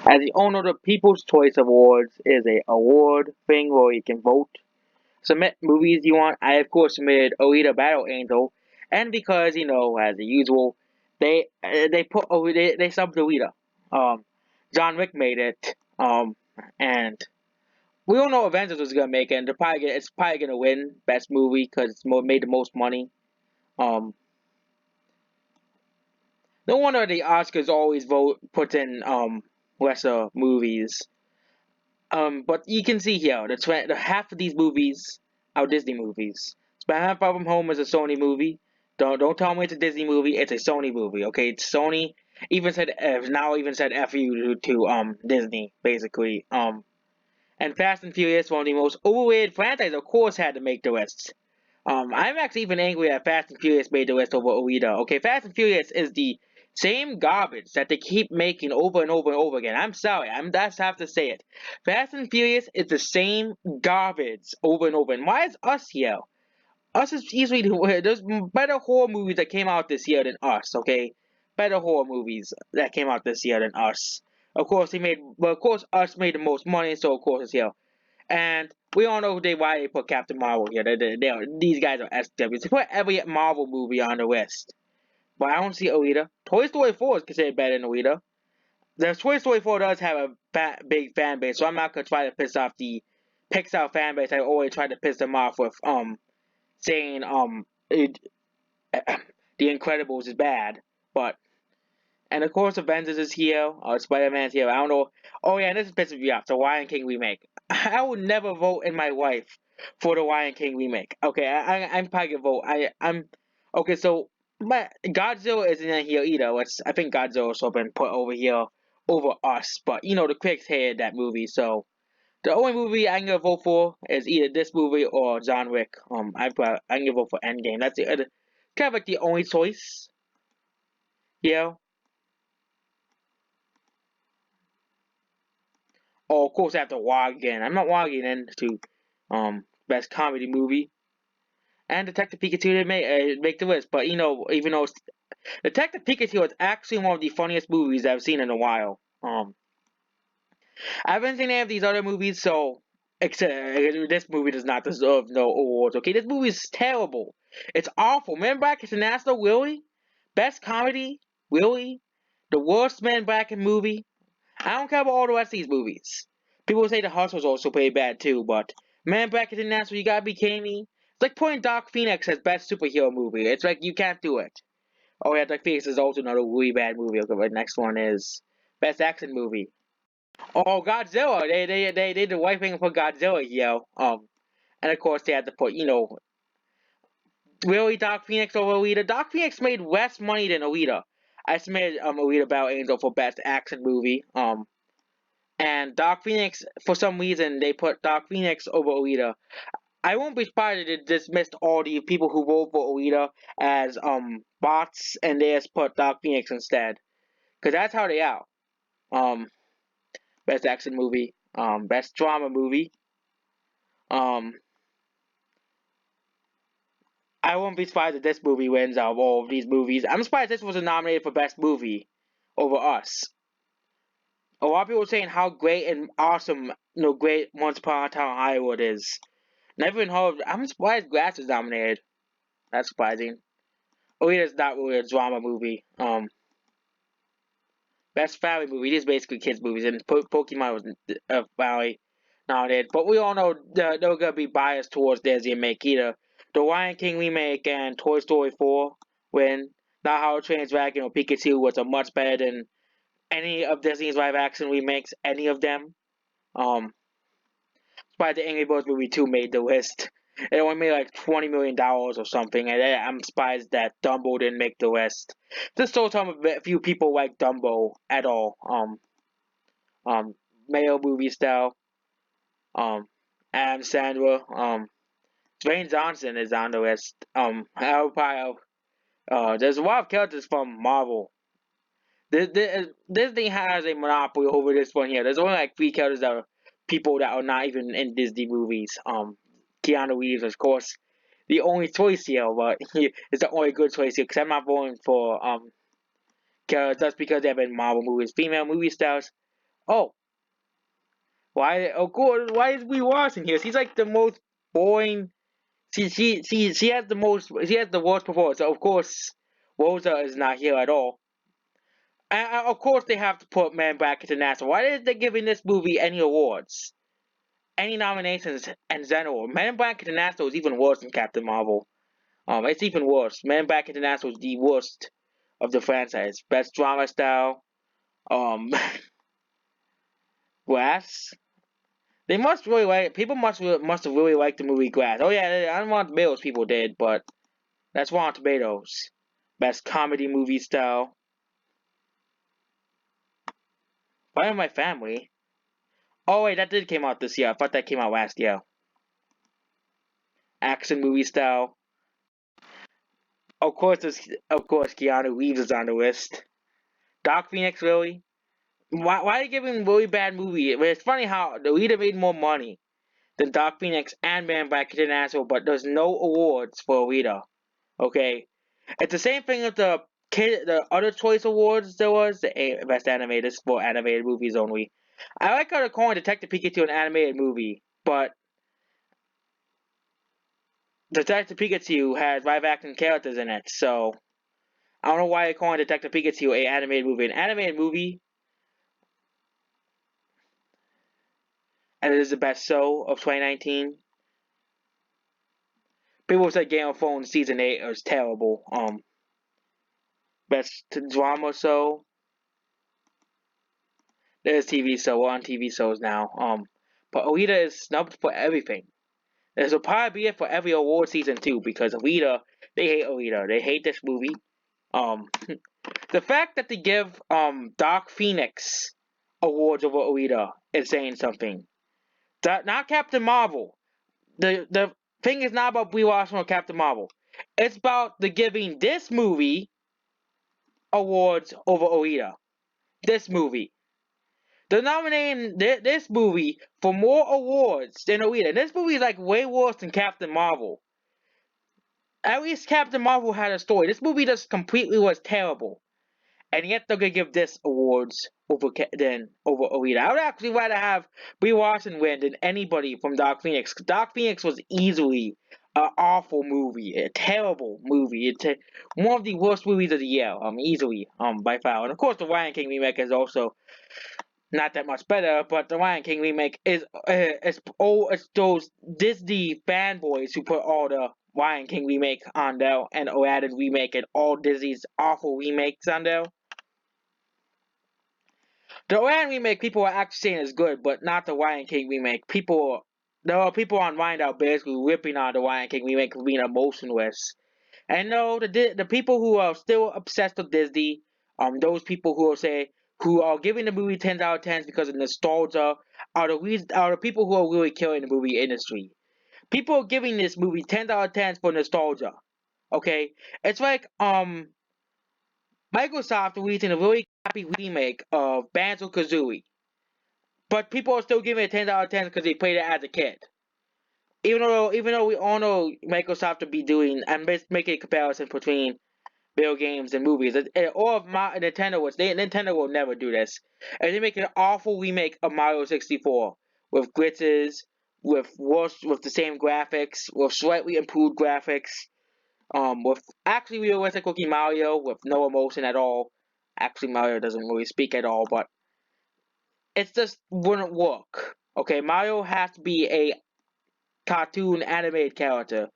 As the owner of the People's Choice Awards is a award thing where you can vote, submit movies you want. I of course submitted Alita Battle Angel, and because as usual, they subbed Alita. Um, John Wick made it. And we all know Avengers was gonna make it. And it's probably gonna win best movie because made the most money. Um, no wonder the Oscars always put in lesser movies. But you can see here the half of these movies are Disney movies. Spider-Man Far From Home is a Sony movie. Don't tell me it's a Disney movie. It's a Sony movie. Okay, it's Sony. Even said F you to Disney basically. And Fast and Furious, one of the most overrated franchises, of course, had to make the list. I'm actually even angry that Fast and Furious made the list over Alita. Okay, Fast and Furious is the same garbage that they keep making over and over and over again. I'm sorry, I just have to say it. Fast and Furious is the same garbage over and over. And why is Us here? Us is easily there's better horror movies that came out this year than Us. Okay, better horror movies that came out this year than Us. Of course, Us made the most money, so of course it's here. And we all know why they put Captain Marvel here. These guys are SWs. They put every Marvel movie on the list. But I don't see Alita. Toy Story 4 is considered better than Alita. The Toy Story 4 does have a big fan base, so I'm not going to try to piss off the Pixar fan base. I always try to piss them off with saying The Incredibles is bad. But and of course Avengers is here, Spider-Man's here. I don't know. Oh yeah, and this is pissing me off. The Lion King remake. I would never vote in my life for the Lion King remake. Okay, I'm probably gonna vote. I'm okay. So but Godzilla isn't in here either. I think Godzilla also been put over here over Us. But the critics hated that movie, so the only movie I'm gonna vote for is either this movie or John Wick. I'm gonna vote for Endgame. That's the other, kind of like the only choice. Yeah. Oh, of course I have to log in. I'm not logging in to best comedy movie. And Detective Pikachu didn't make the list, but even though Detective Pikachu is actually one of the funniest movies I've seen in a while. I haven't seen any of these other movies, so except this movie does not deserve no awards. Okay, this movie is terrible. It's awful. Men Black International, really? Best comedy, really? The worst Men Black movie. I don't care about all the rest of these movies. People say The Hustle's also pretty bad too, but Man Black International, you gotta be kidding me. It's like putting Dark Phoenix as best superhero movie. It's like you can't do it. Oh yeah, Dark Phoenix is also another really bad movie. Okay, the next one is best action movie. Oh, Godzilla. They did the right thing for Godzilla, and of course they had to put really Dark Phoenix over Alita. Dark Phoenix made less money than Alita. I submitted Alita Battle Angel for best action movie. And Dark Phoenix, for some reason, they put Dark Phoenix over Alita. I won't be surprised if they dismissed all the people who vote for Alita as bots, and they just put Dark Phoenix instead. Cause that's how they are. Um, best action movie, best drama movie. Um, I won't be surprised if this movie wins out of all of these movies. I'm surprised this wasn't nominated for best movie over Us. A lot of people are saying how great and awesome, great Once Upon a Time in Hollywood is. Never even heard. I'm surprised Glass is nominated. That's surprising. Oh, yeah, it's not really a drama movie. Best family movie. These basically kids movies, and Pokemon was finally nominated. But we all know they're gonna be biased towards Disney and make either the Lion King remake and Toy Story 4 win. Not How to Train Your Dragon or Pikachu was a much better than any of Disney's live action remakes. Any of them. Um, Surprised the Angry Birds movie 2 made the list. It only made like $20 million or something, and I'm surprised that Dumbo didn't make the list. This shows how few people like Dumbo at all. Um, male movie style. Um, Adam Sandler. Dwayne Johnson is on the list. There's a lot of characters from Marvel. Disney has a monopoly over this one here. There's only like three characters that are people that are not even in Disney movies. Keanu Reeves, of course, the only choice here, but it's the only good choice here because I'm not voting for characters just because they've been Marvel movies. Female movie stars, Oh, why? Of course, why is we watching here? She's like the most boring. She has the most. She has the worst performance. So of course, Rosa is not here at all. And of course, they have to put Man Back into NASA. Why is they giving this movie any awards, any nominations in general? Man Back International is even worse than Captain Marvel. It's even worse. Man Back International is the worst of the franchise. Best drama style. Um, Glass. They must really like. People must have really liked the movie Glass. Oh yeah, I don't want Tomatoes people did, but that's Rotten Tomatoes. Best comedy movie style. Why am my family? Oh wait, that did came out this year. I thought that came out last year. Action movie style. Of course, Keanu Reeves is on the list. Dark Phoenix, really? Why are you giving really bad movie? It's funny how the leader made more money than Dark Phoenix and Man Back International, but there's no awards for Alita. Okay, it's the same thing with the other choice awards there was the best animated for animated movies only. I like how they're calling Detective Pikachu an animated movie, but Detective Pikachu has live action characters in it, so I don't know why they're calling Detective Pikachu a animated movie. An animated movie, and it is the best show of 2019. People said Game of Thrones season 8 was terrible. Best drama show. There's TV show. We're on TV shows now. But Alita is snubbed for everything. This will probably be it for every award season too, because Alita, they hate Alita. They hate this movie. Um, the fact that they give Dark Phoenix awards over Alita is saying something. Not Captain Marvel. The thing is not about Brie Larson or Captain Marvel. It's about the giving this movie awards over Alita. This movie. They're nominating this movie for more awards than Alita. This movie is like way worse than Captain Marvel. At least Captain Marvel had a story. This movie just completely was terrible. And yet they're gonna give this awards over Alita. I would actually rather have Brie Larson win than anybody from Dark Phoenix. Dark Phoenix was easily an awful movie, a terrible movie. It's one of the worst movies of the year. Easily, by far. And of course, the Lion King remake is also not that much better. But the Lion King remake is it's those Disney fanboys who put all the Lion King remake on there and Aladdin remake and all Disney's awful remakes on there. The Lion remake, people are actually saying is good, but not the Lion King remake. There are people online that are basically ripping on the Lion King remake for being emotionless. And no, the people who are still obsessed with Disney, those people who are giving the movie 10 out of 10s because of nostalgia, are the people who are really killing the movie industry. People are giving this movie 10 out of 10s for nostalgia. Okay, it's like Microsoft releasing a really crappy remake of Banjo Kazooie. But people are still giving it 10 out of 10 because they played it as a kid. Even though we all know Microsoft will be doing and making a comparison between video games and movies, or Nintendo Nintendo will never do this. And they make an awful remake of Mario 64 with glitches, with the same graphics, with slightly improved graphics, with actually realistic looking Mario with no emotion at all. Actually, Mario doesn't really speak at all, but it just wouldn't work. Okay, Mario has to be a cartoon animated character.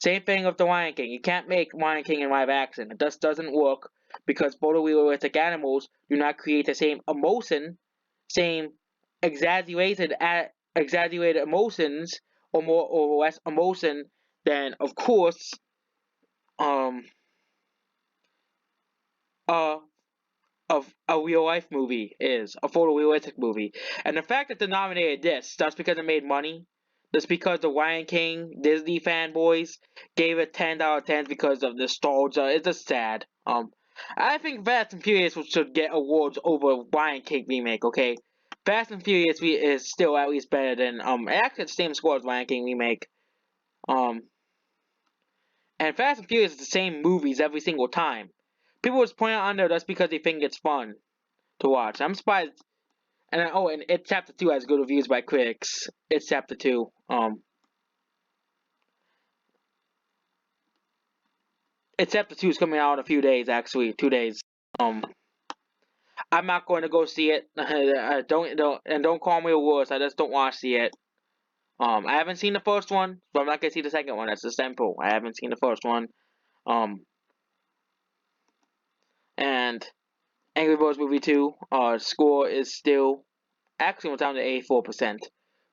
Same thing with the Lion King. You can't make Lion King in live action. It just doesn't work because photorealistic animals do not create the same emotion, same exaggerated exaggerated emotions or more or less emotion than of course um uh of a real life movie is, a photorealistic movie. And the fact that they nominated this just because it made money, just because the Lion King Disney fanboys gave it 10 out of 10 because of nostalgia, it's just sad. I think Fast and Furious should get awards over Lion King remake, okay? Fast and Furious is still at least better than, actually the same score as Lion King remake. Um, and Fast and Furious is the same movies every single time. People just point out on there that's because they think it's fun to watch. I'm surprised. And It Chapter 2 has good reviews by critics. It's Chapter 2. It's Chapter 2 is coming out in a few days, actually, 2 days. Um, I'm not going to go see it. Don't call me a wuss. I just don't want to see it. I haven't seen the first one, but I'm not gonna see the second one. That's the simple. I haven't seen the first one. Um, and Angry Birds movie 2, score is still actually went down to 84%,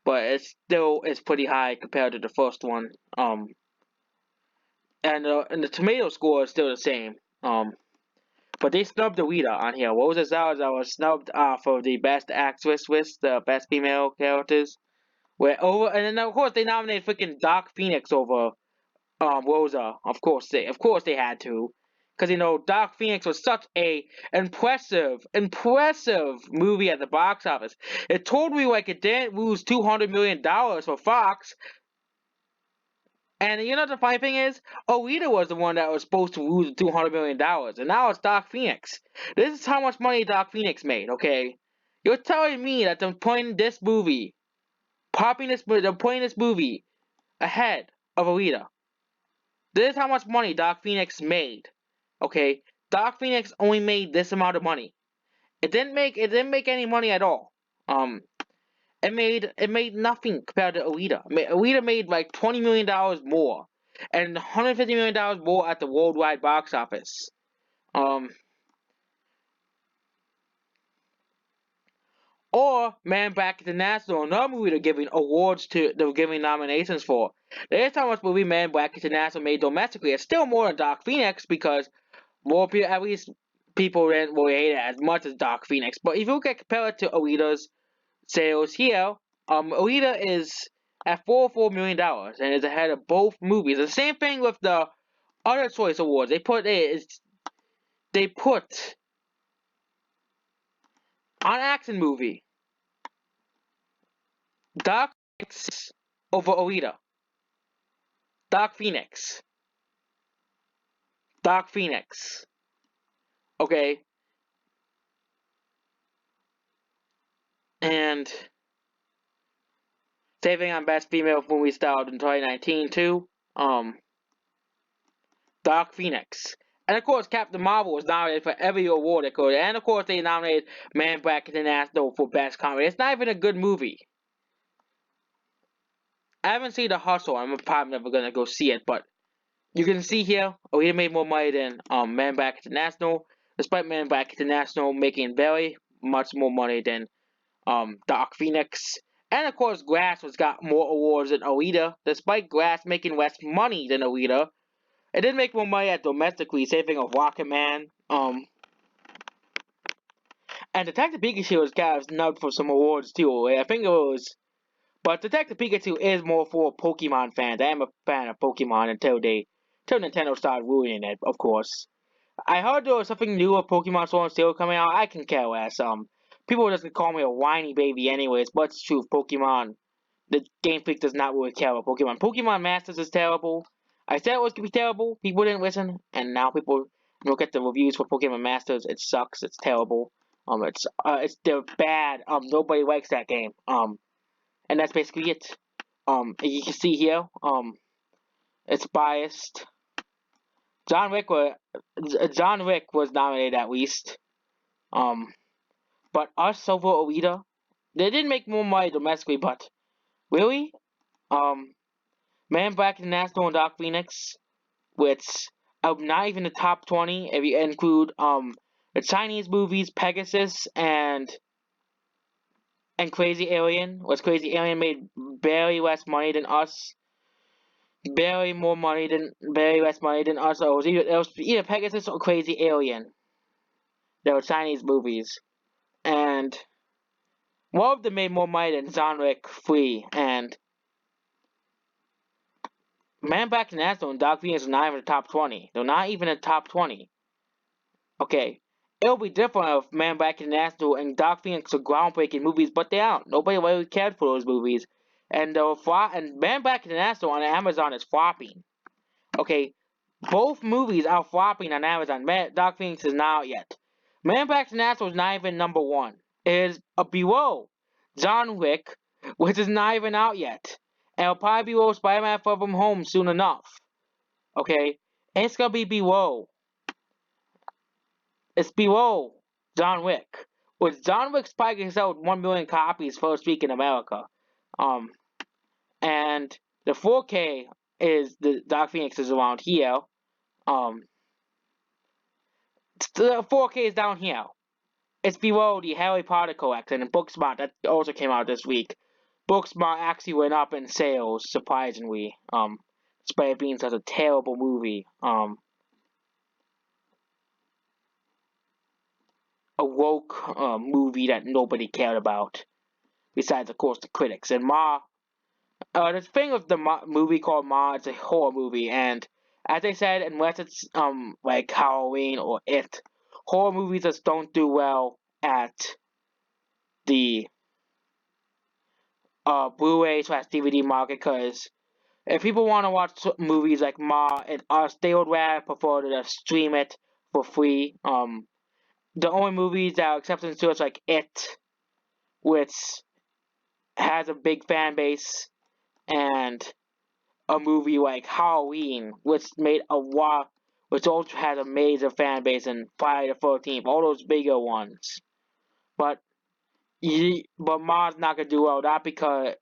but it's still is pretty high compared to the first one. And the tomato score is still the same. But they snubbed Alita on here. What was it? That was snubbed for the best actress with the best female characters. Where over and then of course they nominated freaking Doc Phoenix over Rosa. Of course they had to, because Doc Phoenix was such a impressive movie at the box office. It told me like it didn't lose $200 million for Fox. And the funny thing is, Alita was the one that was supposed to lose $200 million, and now it's Doc Phoenix. This is how much money Doc Phoenix made. Okay, you're telling me that they're putting this movie, they're putting this movie ahead of Alita. This is how much money Doc Phoenix made. Okay, Doc Phoenix only made this amount of money. It didn't make any money at all. It made nothing compared to Alita. Alita made like $20 million more, and $150 million more at the worldwide box office. Um, or Man Back International, another movie they're giving nominations for. There's how much movie Man Back International made domestically. It's still more than Doc Phoenix because more people, at least people didn't really hate it as much as Doc Phoenix. But if you can compare it to Alita's sales here, Alita is at $44 million and is ahead of both movies. The same thing with the other choice awards. They put on action movie Doc Phoenix over Alita. Doc Phoenix. Doc Phoenix. Okay. And saving on Best Female Movie Star in 2019 too. Doc Phoenix. And of course, Captain Marvel was nominated for every award it could. And of course, they nominated Man Back International for Best Comedy. It's not even a good movie. I haven't seen The Hustle. I'm probably never gonna go see it, but you can see here, we made more money than Man Back International, despite Man Back International making very much more money than Doc Phoenix. And of course, Glass was got more awards than Alita, despite Glass making less money than Alita. It did make more money at domestically, saving of Rocket Man. And Detective Pikachu was kind of snubbed for some awards too. I think it was, but Detective Pikachu is more for Pokemon fans. I am a fan of Pokemon until Nintendo started ruining it. Of course, I heard there was something new of Pokemon Sword and Shield coming out. I can care less. People just call me a whiny baby, anyways. But it's true. Pokemon, the Game Freak does not really care about Pokemon. Pokemon Masters is terrible. I said it was gonna be terrible. People didn't listen, and now people look at the reviews for Pokemon Masters. It sucks. It's terrible. They're bad. Nobody likes that game. And that's basically it. You can see here. It's biased. John Wick was nominated at least. But us over Alita, they did make more money domestically, but really, Man Back International and Dark Phoenix, which not even the top 20 if you include the Chinese movies Pegasus and Crazy Alien. Was Crazy Alien made barely less money than us, barely less money than us. So it was either Pegasus or Crazy Alien. They were Chinese movies, and one of them made more money than John Wick 3, and Man Back International and Dark Phoenix are not even the top 20. They're not even in the top 20. Okay. It'll be different if Man Back International and Dark Phoenix are groundbreaking movies, but they aren't. Nobody really cared for those movies. And Man Back International on Amazon is flopping. Okay. Both movies are flopping on Amazon. Dark Phoenix is not out yet. Man Back International is not even number one. is below John Wick, which is not even out yet. And it'll probably be below Spider-Man Far From Home soon enough. Okay? It's gonna be below. It's below John Wick. Which John Wick's probably gonna sell 1 million copies first week in America. And the 4K is the Dark Phoenix is around here. The 4K is down here. It's below the Harry Potter collection and Booksmart that also came out this week. Booksmart actually went up in sales, surprisingly. Despite it being such a terrible movie. A woke movie that nobody cared about. Besides, of course, the critics. And the thing with the movie called Ma, it's a horror movie, and as I said, unless it's like Halloween or It, horror movies just don't do well at the Blu-ray/DVD market, because if people want to watch movies like Ma and us, they would rather prefer to just stream it for free. The only movies that are acceptance to us like It, which has a big fan base, and a movie like Halloween, which also has a major fan base, and Friday the 13th, all those bigger ones. But Ma's not gonna do well, not because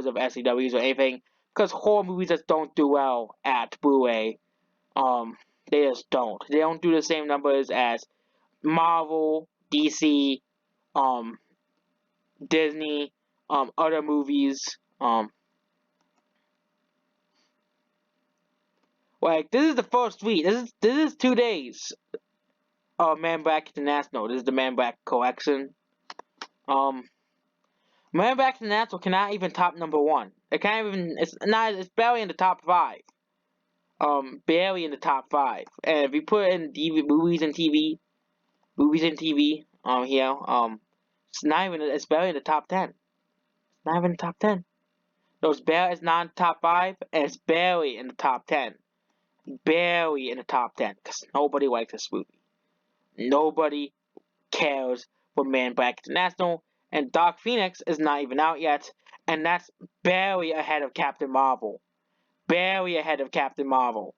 of SCWs or anything, because horror movies just don't do well at Blu-ray. They just don't. They don't do the same numbers as Marvel, DC, Disney, other movies. Like, this is the first week. This is 2 days. Man Back International. This is the Man Back collection. Man Back International cannot even top '1. It can't even. It's barely in the top 5. Barely in the top 5. And if you put in movies and TV, here, it's not even. It's barely in the top 10. It's not even in the top 10. No, it's not in the top 5, and it's barely in the top 10. Barely in the top 10, because nobody likes this movie. Nobody cares for Man Back International, and Dark Phoenix is not even out yet, and that's barely ahead of Captain Marvel. Barely ahead of Captain Marvel.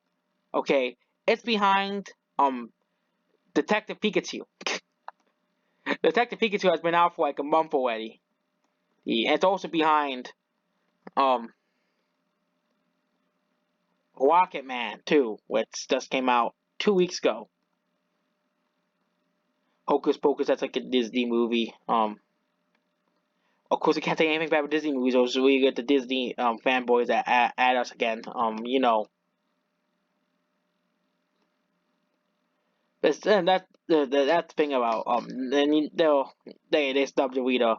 Okay, it's behind Detective Pikachu. Detective Pikachu has been out for like a month already. And it's also behind Rocket Man 2, which just came out 2 weeks ago. Hocus Pocus, that's like a Disney movie. Of course, I can't say anything bad about Disney movies, or so we get the Disney fanboys at us again. You know. That's the thing about then they snubbed the reader,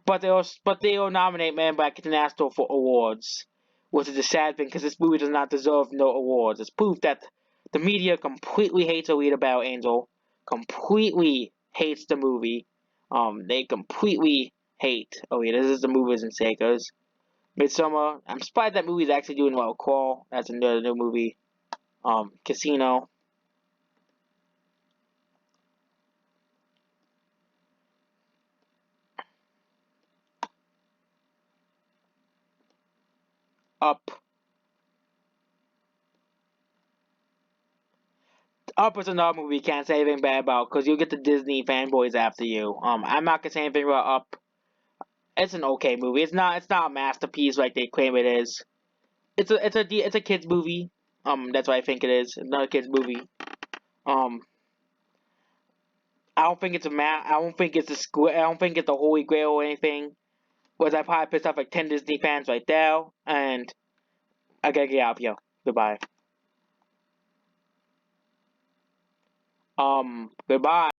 but they'll nominate Man Back International for awards, which is a sad thing because this movie does not deserve no awards. It's proof that the media completely hates Alita Battle Angel, completely hates the movie. They completely hate Alita. This is the movies and Sega's. Midsummer. I'm surprised that movie is actually doing well. Crawl. That's another new movie. Casino. Up. Up is another movie you can't say anything bad about because you'll get the Disney fanboys after you. I'm not gonna say anything about Up. It's an okay movie. It's not a masterpiece like they claim it is. It's a kids movie. That's what I think it is. It's not a kids movie. Um, I don't think it's I don't think it's I don't think it's a holy grail or anything. Was I probably pissed off like 10 Disney fans right there, and I gotta get out of here. Goodbye. Goodbye.